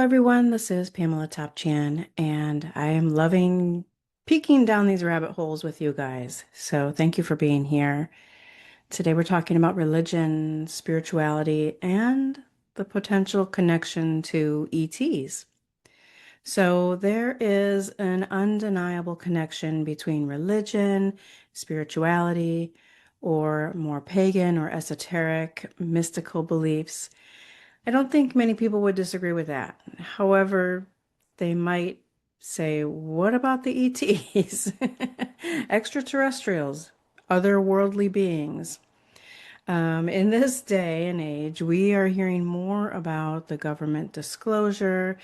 everyone, this is Pamela Topchan, and I am loving peeking down these rabbit holes with you guys. So thank you for being here. Today we're talking about religion, spirituality, and the potential connection to ETs. So there is an undeniable connection between religion, spirituality, or more pagan or esoteric mystical beliefs. I don't think many people would disagree with that. However, they might say, what about the ETs? Extraterrestrials, otherworldly beings. In this day and age, we are hearing more about the government disclosure,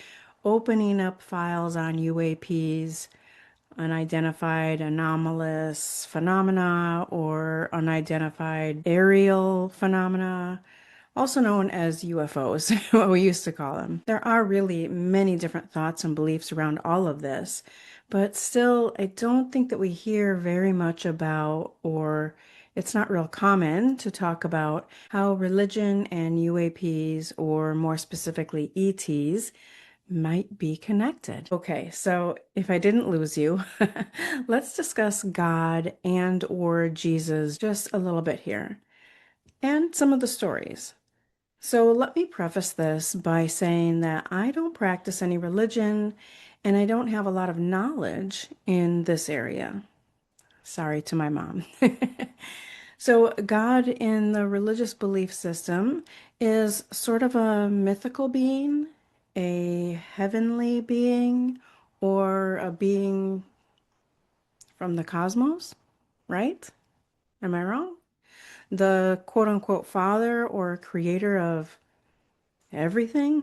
opening up files on UAPs, unidentified anomalous phenomena, or unidentified aerial phenomena, also known as UFOs, what we used to call them. There are really many different thoughts and beliefs around all of this, but still, I don't think that we hear very much about, or it's not real common to talk about how religion and UAPs, or more specifically ETs, might be connected. Okay, so if I didn't lose you, let's discuss God and or Jesus just a little bit here and some of the stories. So let me preface this by saying that I don't practice any religion and I don't have a lot of knowledge in this area. Sorry to my mom. So, God in the religious belief system is sort of a mythical being, a heavenly being, or a being from the cosmos, right? Am I wrong? The quote unquote father or creator of everything?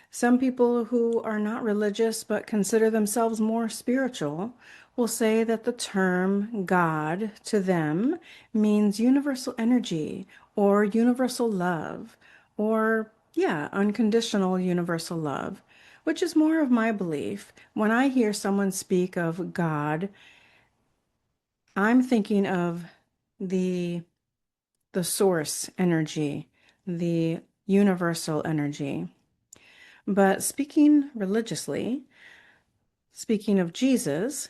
Some people who are not religious but consider themselves more spiritual will say that the term God to them means universal energy or universal love or, yeah, unconditional universal love, which is more of my belief. When I hear someone speak of God, I'm thinking of the the source energy, the universal energy. But speaking religiously, speaking of Jesus,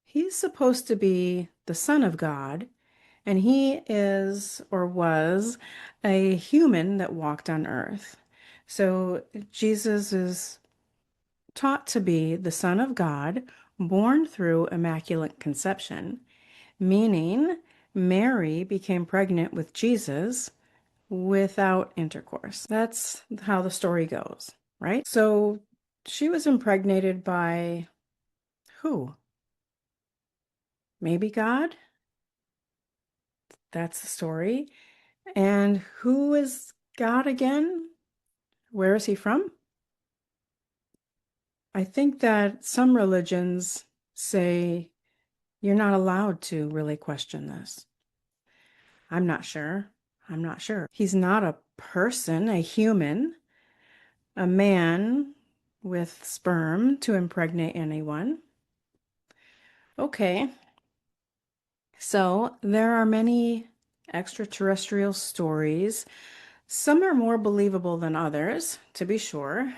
he's supposed to be the Son of God, and he is or was a human that walked on earth. So Jesus is taught to be the Son of God, born through immaculate conception, meaning Mary became pregnant with Jesus without intercourse. That's how the story goes, right? So she was impregnated by who? Maybe God? That's the story. And who is God again? Where is he from? I think that some religions say you're not allowed to really question this. I'm not sure. I'm not sure. He's not a person, a human, a man with sperm to impregnate anyone. Okay, so there are many extraterrestrial stories. Some are more believable than others, to be sure.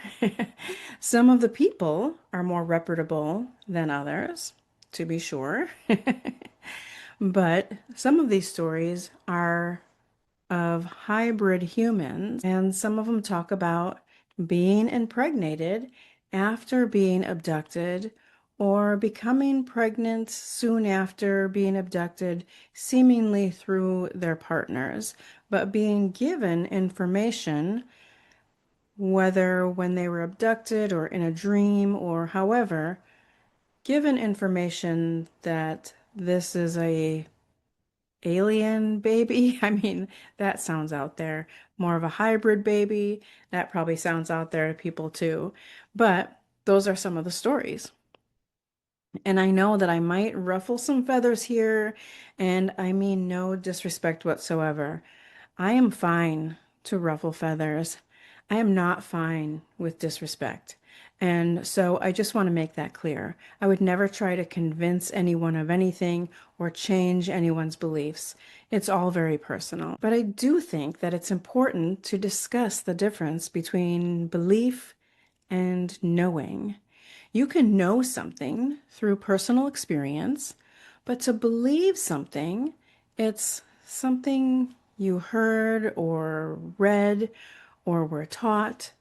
Some of the people are more reputable than others, to be sure. But some of these stories are of hybrid humans, and some of them talk about being impregnated after being abducted or becoming pregnant soon after being abducted, seemingly through their partners, but being given information, whether when they were abducted or in a dream or however, given information that this is a alien baby. I mean, that sounds out there. More of a hybrid baby. That probably sounds out there to people too. But those are some of the stories. And I know that I might ruffle some feathers here, and I mean no disrespect whatsoever. I am fine to ruffle feathers. I am not fine with disrespect. And so I just want to make that clear. I would never try to convince anyone of anything or change anyone's beliefs. It's all very personal. But I do think that it's important to discuss the difference between belief and knowing. You can know something through personal experience, but to believe something, it's something you heard or read or were taught,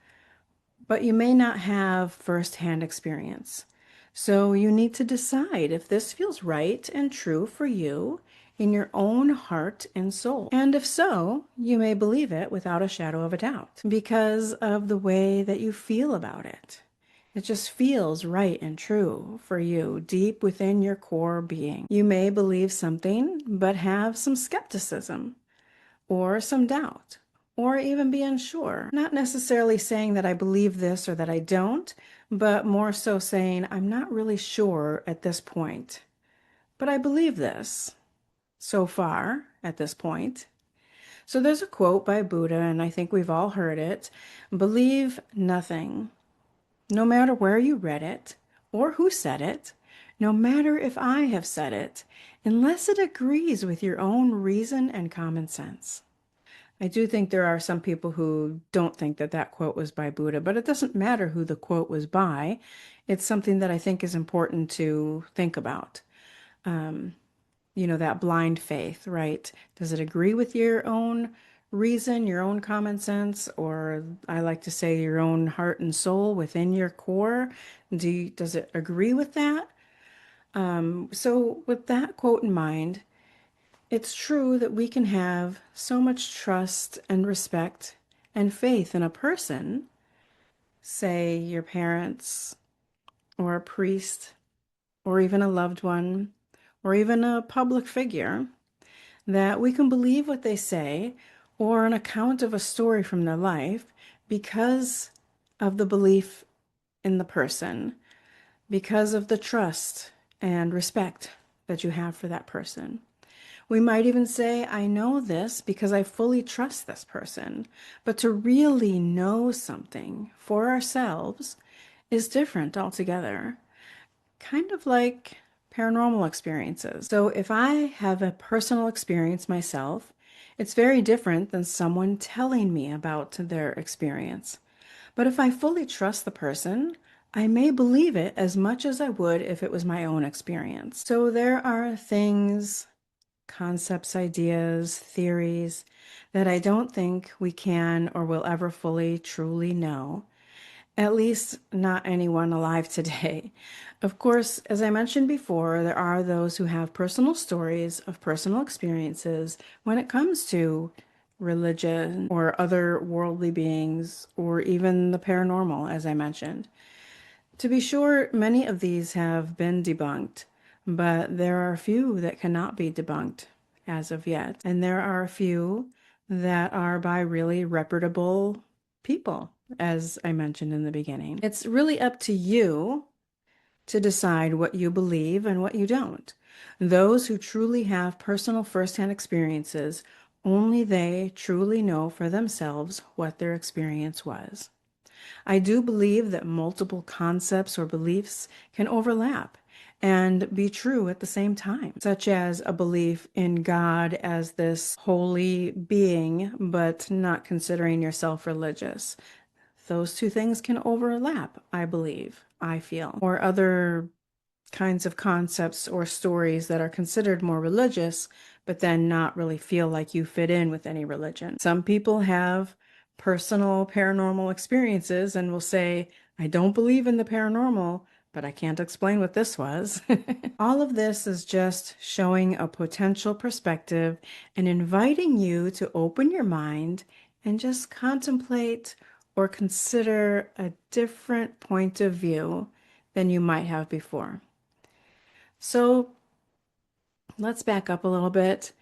but you may not have firsthand experience. So you need to decide if this feels right and true for you in your own heart and soul. And if so, you may believe it without a shadow of a doubt because of the way that you feel about it. It just feels right and true for you deep within your core being. You may believe something, but have some skepticism or some doubt, or even be unsure. Not necessarily saying that I believe this or that I don't, but more so saying I'm not really sure at this point, but I believe this so far at this point. So there's a quote by Buddha, and I think we've all heard it: believe nothing, no matter where you read it or who said it, no matter if I have said it, unless it agrees with your own reason and common sense. I do think there are some people who don't think that that quote was by Buddha, but it doesn't matter who the quote was by. It's something that I think is important to think about. That blind faith, right? Does it agree with your own reason, your own common sense, or I like to say your own heart and soul within your core? Does it agree with that? So with that quote in mind, it's true that we can have so much trust and respect and faith in a person, say your parents or a priest or even a loved one or even a public figure, that we can believe what they say or an account of a story from their life because of the belief in the person, because of the trust and respect that you have for that person. We might even say, I know this because I fully trust this person. But to really know something for ourselves is different altogether. Kind of like paranormal experiences. So if I have a personal experience myself, it's very different than someone telling me about their experience. But if I fully trust the person, I may believe it as much as I would if it was my own experience. So there are things, concepts, ideas, theories that I don't think we can or will ever fully, truly know, at least not anyone alive today. Of course, as I mentioned before, there are those who have personal stories of personal experiences when it comes to religion or other worldly beings or even the paranormal, as I mentioned. To be sure, many of these have been debunked, but there are a few that cannot be debunked as of yet. And there are a few that are by really reputable people, as I mentioned in the beginning. It's really up to you to decide what you believe and what you don't. Those who truly have personal firsthand experiences, only they truly know for themselves what their experience was. I do believe that multiple concepts or beliefs can overlap and be true at the same time, such as a belief in God as this holy being, but not considering yourself religious. Those two things can overlap, I believe, I feel. Or other kinds of concepts or stories that are considered more religious, but then not really feel like you fit in with any religion. Some people have personal paranormal experiences and will say, I don't believe in the paranormal, but I can't explain what this was. All of this is just showing a potential perspective and inviting you to open your mind and just contemplate or consider a different point of view than you might have before. So let's back up a little bit.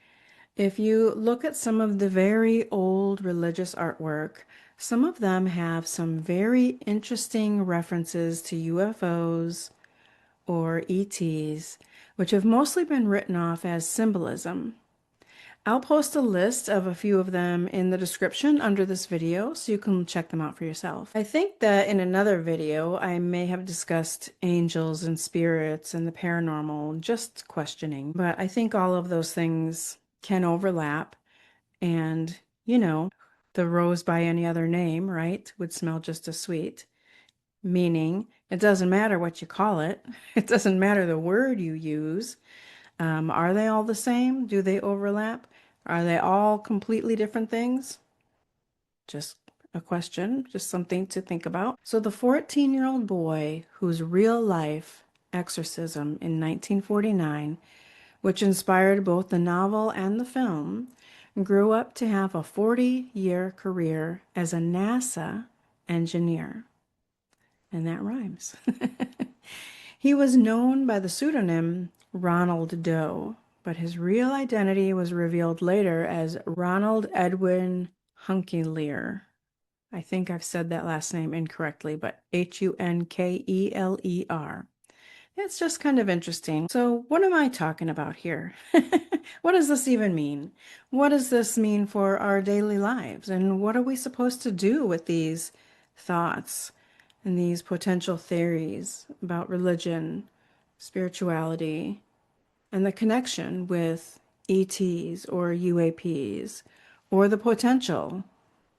If you look at some of the very old religious artwork, some of them have some very interesting references to UFOs or ETs, which have mostly been written off as symbolism. I'll post a list of a few of them in the description under this video so you can check them out for yourself. I think that in another video I may have discussed angels and spirits and the paranormal, just questioning, but I think all of those things can overlap, and the rose by any other name, right, would smell just as sweet. meaning it doesn't matter what you call it, it doesn't matter the word you use. Are they all the same? Do they overlap? Are they all completely different things? Just a question, just something to think about. So, the 14-year-old boy whose real life exorcism in 1949, which inspired both the novel and the film, grew up to have a 40-year career as a NASA engineer. And that rhymes. He was known by the pseudonym Ronald Doe, but his real identity was revealed later as Ronald Edwin Hunkeleer. I think I've said that last name incorrectly, but Hunkeleer. It's just kind of interesting. So, what am I talking about here? What does this even mean? What does this mean for our daily lives? And what are we supposed to do with these thoughts and these potential theories about religion, spirituality, and the connection with ETs or UAPs or the potential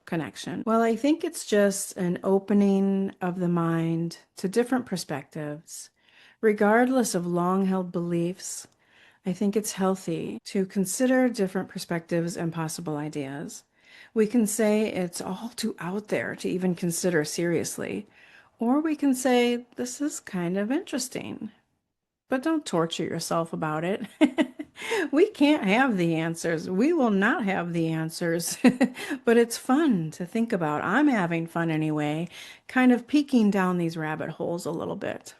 connection? Well, I think it's just an opening of the mind to different perspectives. Regardless of long-held beliefs, I think it's healthy to consider different perspectives and possible ideas. We can say it's all too out there to even consider seriously, or we can say this is kind of interesting. But don't torture yourself about it. We can't have the answers. We will not have the answers. But it's fun to think about. I'm having fun anyway, kind of peeking down these rabbit holes a little bit.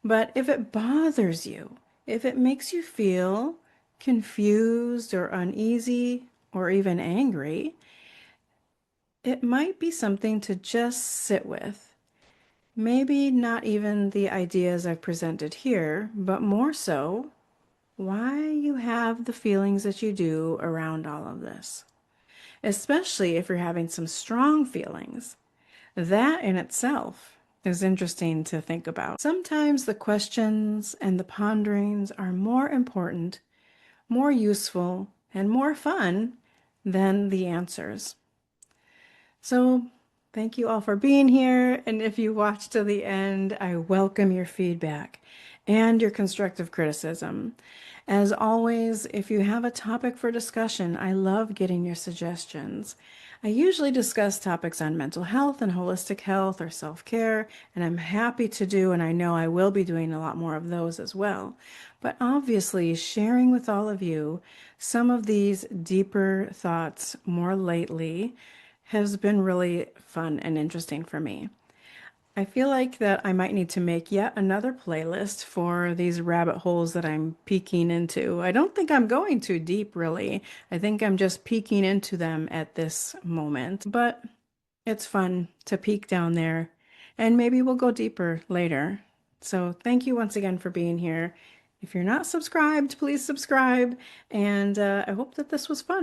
But if it bothers you, if it makes you feel confused or uneasy or even angry, it might be something to just sit with. Maybe not even the ideas I've presented here, but more so why you have the feelings that you do around all of this. Especially if you're having some strong feelings. That in itself is interesting to think about. Sometimes the questions and the ponderings are more important, more useful, and more fun than the answers. So, thank you all for being here. And if you watched to the end, I welcome your feedback and your constructive criticism. As always, if you have a topic for discussion, I love getting your suggestions. I usually discuss topics on mental health and holistic health or self-care, and I'm happy to do, and I know I will be doing a lot more of those as well. But obviously, sharing with all of you some of these deeper thoughts more lately has been really fun and interesting for me. I feel like that I might need to make yet another playlist for these rabbit holes that I'm peeking into. I don't think I'm going too deep, really. I think I'm just peeking into them at this moment, but it's fun to peek down there, and maybe we'll go deeper later. So thank you once again for being here. If you're not subscribed, please subscribe, and I hope that this was fun.